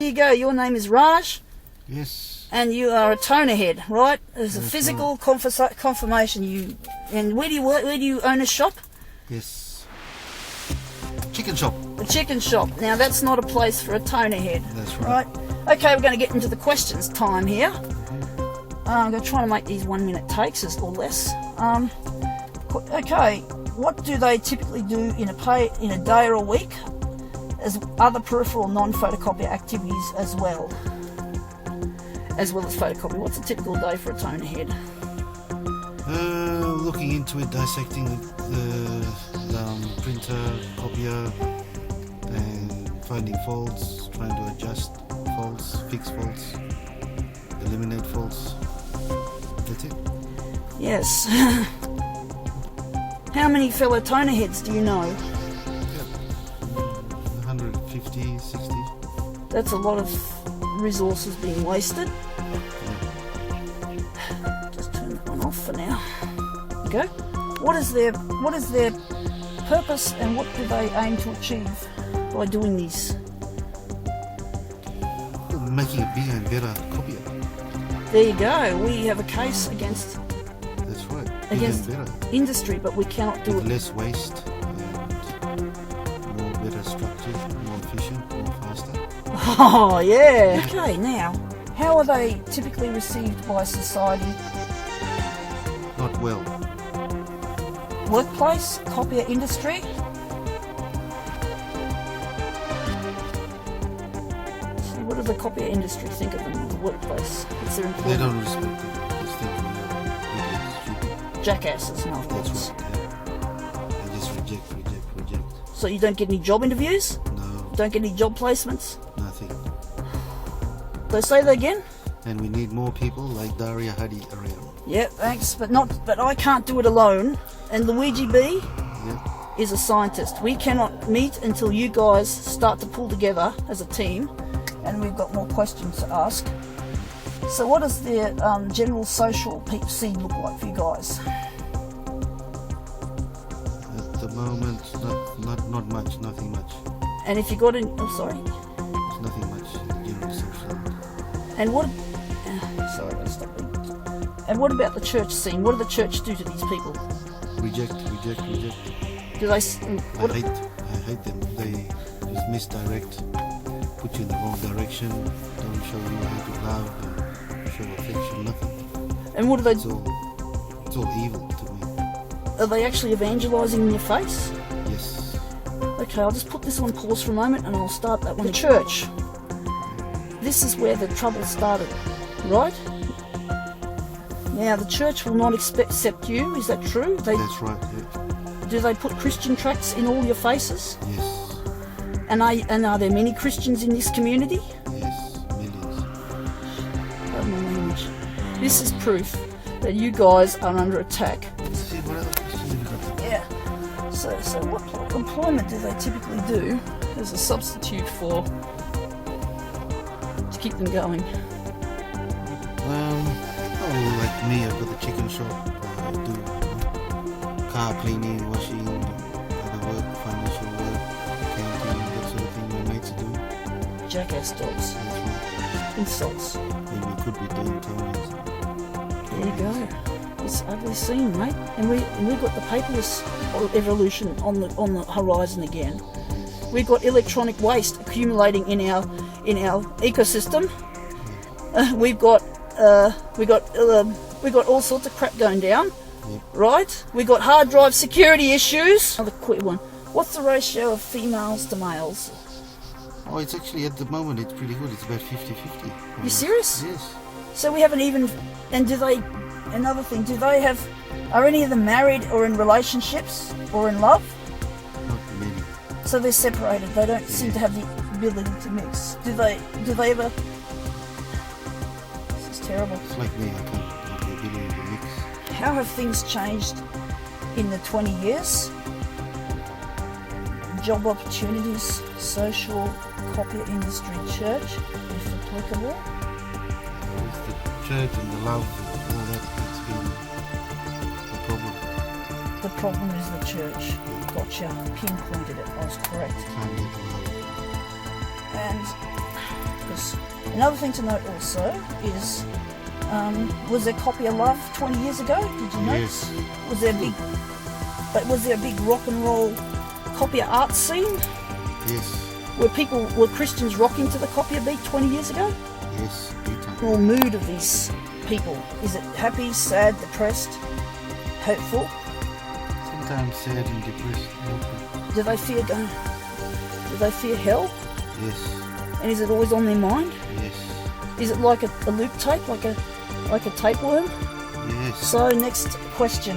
Here you go, your name is Raj. Yes. And you are a toner head, right? There's a That's physical confirmation. And where do you own a shop? Yes. Chicken shop. A chicken shop. Now that's not a place for a toner head. That's right. Okay, we're going to get into the questions time here. I'm going to try to make these 1 minute takes or less. Okay, what do they typically do in a day or a week, as other peripheral non-photocopier activities as well as photocopy? What's a typical day for a toner head? Looking into it, dissecting the printer, copier, and finding faults, trying to adjust faults, fix faults, eliminate faults. That's it. Yes. How many fellow toner heads do you know? 150, 60. That's a lot of resources being wasted. Just turn that one off for now. Okay. What is their purpose, and what do they aim to achieve by doing this? Making a bigger and better copier. There you go. We have a case against That's right. Bigger and better. industry, but we cannot do With it. less waste and more better structured, more efficient, more faster. Oh yeah. Okay. Now, how are they typically received by society? Not well. Workplace, copier industry. So what does the copier industry think of them? The workplace. It's their They employment. don't respect it. They think we're stupid. Jackasses, no That's offense. right. Yeah. They just reject. So you don't get any job interviews? No, Don't get any job placements? nothing. They say that again? And we need more people like Daria Hadi around. Yeah, thanks, but I can't do it alone. And Luigi B Yeah. is a scientist. We cannot meet until you guys start to pull together as a team, and we've got more questions to ask. So what does the general social scene look like for you guys? At the moment, not much, nothing much. And if you got in, oh sorry, There's nothing much general social. and what? Sorry, I'll stop it. And what about the church scene? What do the church do to these people? Reject. Do they? What, I hate them. They just misdirect, put you in the wrong direction, don't show you how to love, and show affection, nothing. and what do they? It's all evil to me. Are they actually evangelizing in your face? Yes. Okay, I'll just put this on pause for a moment and I'll start that one. The church. This is where the trouble started, right? Now, the church will not accept you, is that true? That's right. Yeah. Do they put Christian tracts in all your faces? Yes. And are there many Christians in this community? Yes. Millions. Pardon my language. This is proof that you guys are under attack. Let's see what other questions have you got. Yeah. So what employment do they typically do as a substitute to keep them going? Like me, I've got the chicken shop. I do car cleaning, washing, other work, financial work, accounting, that sort of thing my mates do. Jackass dogs. That's right. Insults. And we could be doing toners. There you go. It's ugly scene, mate. And we've got the paperless evolution on the horizon again. We've got electronic waste accumulating in our ecosystem. We've got all sorts of crap going down, Yep. right? We've got hard drive security issues. Another quick one. What's the ratio of females to males? Oh, it's actually at the moment it's pretty good. It's about 50-50. You serious? Yes. So we haven't even. And another thing, are any of them married or in relationships or in love? Not many. So they're separated. They don't seem to have the ability to mix. Do they ever? This is terrible. It's like me. I can't have the ability to mix. How have things changed in the 20 years? Job opportunities, social, copier industry, church, if applicable. With the church and the love and all that, it's been a problem. The problem is the church. Gotcha. Pinpointed it. I was correct. Can't get the love. And Because another thing to note also is, was there Copier Love 20 years ago? Did you know? Yes. Was there a big rock and roll Copier art scene? Yes. Were Christians rocking to the Copier beat 20 years ago? Yes. Big time. The mood of these people, is it happy, sad, depressed, hopeful? Sometimes sad and depressed. Okay. Do they fear going? Do they fear hell? Yes. And is it always on their mind? Yes. Is it like a loop tape, like a tapeworm? Yes. So next question: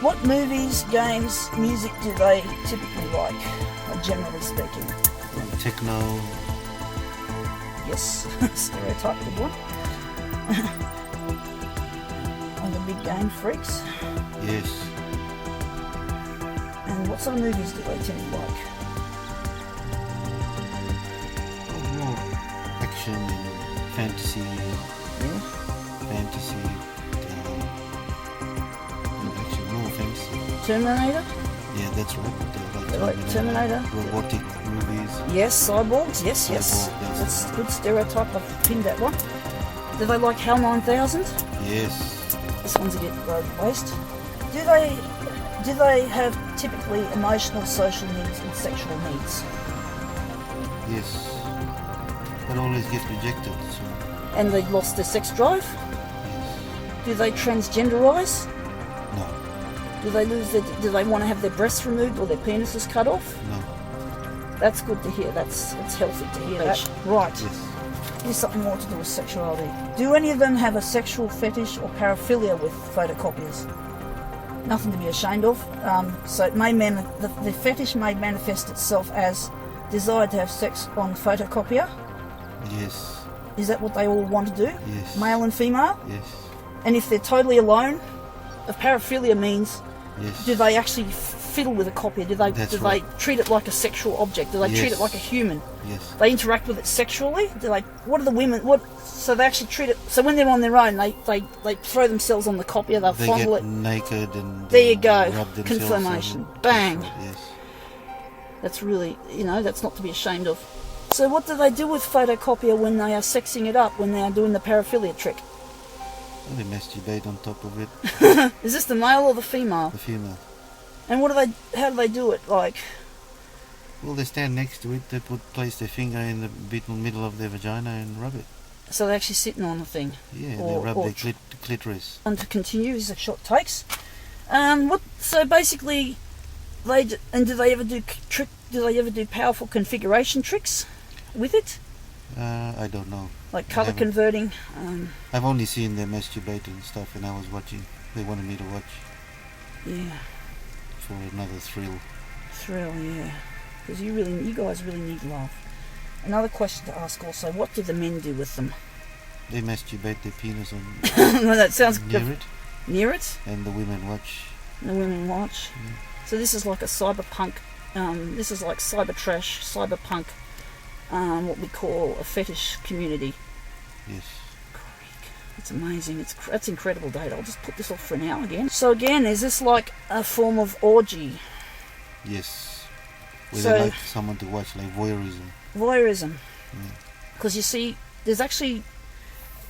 What movies, games, music do they typically like, generally speaking? Techno. Yes, stereotype, good one. And the big game freaks. Yes. And what sort of movies do they tend to like? More action and fantasy. Yeah. Fantasy. Action, more fantasy. Terminator? Yeah, that's right. They like Terminator? Robotic movies. Yes, cyborgs, yes. Cyborg, That's a good stereotype, I've pinned that one. Do they like HAL 9000? Yes. This one's a bit road waste. Do they have typically emotional, social needs and sexual needs? Yes. But always get rejected. So And they lost their sex drive? yes. Do they transgenderize? No. Do they want to have their breasts removed or their penises cut off? No. That's good to hear. It's healthy to hear that. Right. Yes. Here's something more to do with sexuality. Do any of them have a sexual fetish or paraphilia with photocopiers? Nothing to be ashamed of. So it may the fetish may manifest itself as desire to have sex on photocopier. Yes. Is that what they all want to do? Yes. Male and female? Yes. And if they're totally alone, the paraphilia means, Yes. do they actually fiddle with a copier? Do they right. treat it like a sexual object? Do they treat it Yes. like a human? Yes. They interact with it sexually? What are the women, so they actually treat it, so when they're on their own, they throw themselves on the copier, they They fondle get it. naked and There you go. rub themselves Confirmation. on- Bang. Yes. That's really, that's not to be ashamed of. So what do they do with photocopier when they are sexing it up, when they are doing the paraphilia trick? Well, they masturbate on top of it. Is this the male or the female? The female. And how do they do it? Like, Well, they stand next to it. They place their finger in the middle of their vagina and rub it. so they're actually sitting on the thing. Yeah, Or- they rub or their clitoris. And to continue, these are short takes. So basically, do they ever do powerful configuration tricks with it? I don't know. Like color haven't. converting? I've only seen them masturbate and stuff, and I was watching. They wanted me to watch Yeah, for another thrill. yeah. Because you guys really need love. Another question to ask also, what do the men do with them? They masturbate their penis on No, that sounds near it, Near it? and the women watch. The women watch. Yeah. So this is like a cyberpunk, this is like cyber trash, cyberpunk, what we call a fetish community. Yes. It's amazing. That's incredible data. I'll just put this off for now again. So again, is this like a form of orgy? Yes. Where So- they like someone to watch, like voyeurism. Voyeurism. Yeah. Because you see, there's actually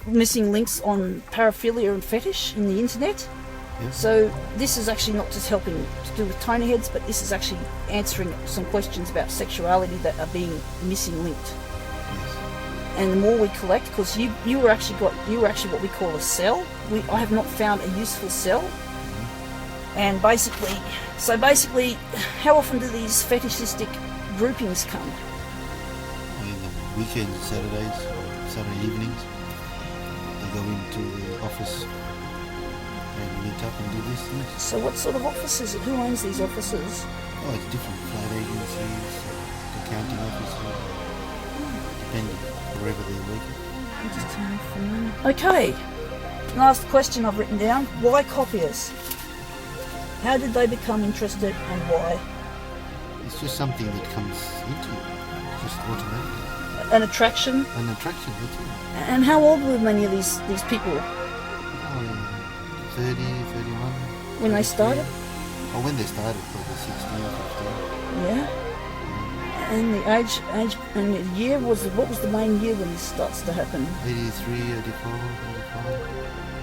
missing links on paraphilia and fetish in the internet. Yes. So this is actually not just helping to do with toner heads, but this is actually answering some questions about sexuality that are being missing linked. Yes. And the more we collect, because you were actually what we call a cell. I have not found a useful cell. And basically, how often do these fetishistic groupings come? In the weekends, Saturdays, Saturday evenings, they go into the office and meet up and do these things. So what sort of office is it? Who owns these offices? Oh, it's different flight agencies, accounting offices, depending wherever they're working. I'm just turning off for a moment. Okay, last question I've written down. Why copiers? How did they become interested and why? It's just something that comes into you, just automatically. An attraction? An attraction, that's it. And how old were many of these people Oh, 30, 31. when they 33. started? Oh, when they started, probably 16, 15. Yeah. And the age and the year was what was the main year when this starts to happen? 83, 84, 85.